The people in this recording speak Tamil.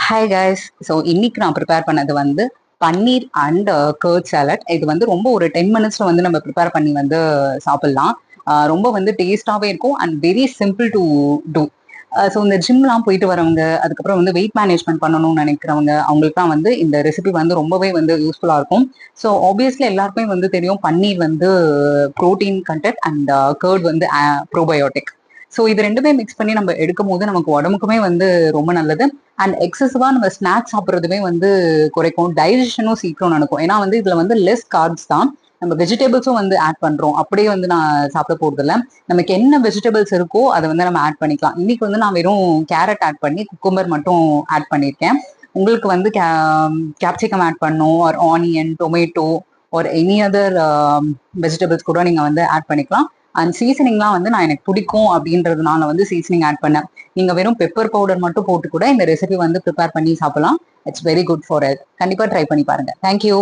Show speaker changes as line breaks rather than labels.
Hi guys. ஸோ இன்னைக்கு நான் ப்ரிப்பேர் பண்ணது வந்து பன்னீர் அண்ட் கர்ட் சாலட். இது வந்து ரொம்ப ஒரு 10 மினிட்ஸ்ல வந்து நம்ம ப்ரிப்பேர் பண்ணி வந்து சாப்பிடலாம். ரொம்ப வந்து டேஸ்டாகவே இருக்கும் and very simple to do. So இந்த ஜிம்லாம் போயிட்டு வரவங்க, அதுக்கப்புறம் வந்து வெயிட் மேனேஜ்மெண்ட் பண்ணணும்னு நினைக்கிறவங்க, அவங்களுக்குலாம் வந்து இந்த ரெசிபி வந்து ரொம்பவே வந்து யூஸ்ஃபுல்லாக இருக்கும். ஸோ ஆப்வியஸ்லி எல்லாருக்குமே வந்து தெரியும் பன்னீர் வந்து ப்ரோட்டீன் கண்டென்ட் அண்ட் கர்ட் வந்து ப்ரோபயோட்டிக். ஸோ இது ரெண்டுமே மிக்ஸ் பண்ணி நம்ம எடுக்கும் போது நமக்கு உடம்புக்குமே வந்து ரொம்ப நல்லது. அண்ட் எக்ஸசிவா நம்ம ஸ்நாக்ஸ் சாப்பிட்றதுமே வந்து குறைக்கும். டைஜஷனும் சீக்கிரம் நடக்கும். ஏன்னா வந்து இதுல வந்து லெஸ் கார்ப்ஸ் தான். நம்ம வெஜிடபிள்ஸும் வந்து ஆட் பண்றோம். அப்படியே வந்து நான் சாப்பிட போறது இல்ல. நமக்கு என்ன வெஜிடபிள்ஸ் இருக்கோ அதை வந்து நம்ம ஆட் பண்ணிக்கலாம். இன்னைக்கு வந்து நான் வெறும் கேரட் ஆட் பண்ணி குக்கும்பர் மட்டும் ஆட் பண்ணியிருக்கேன். உங்களுக்கு வந்து கேப்சிகம் ஆட் பண்ணும், ஒரு ஆனியன், டொமேட்டோ ஒரு எனி அதர் வெஜிடபிள்ஸ் கூட நீங்க வந்து ஆட் பண்ணிக்கலாம். அண்ட் சீசனிங்லாம் வந்து நான் எனக்கு பிடிக்கும் அப்படின்றதுனால வந்து சீசனிங் ஆட் பண்ணேன். நீங்க வெறும் பெப்பர் பவுடர் மட்டும் போட்டு கூட இந்த ரெசிபி வந்து ப்ரிப்பேர் பண்ணி சாப்பிடலாம். It's very good for health. கண்டிப்பா ட்ரை பண்ணி பாருங்க. தேங்க்யூ.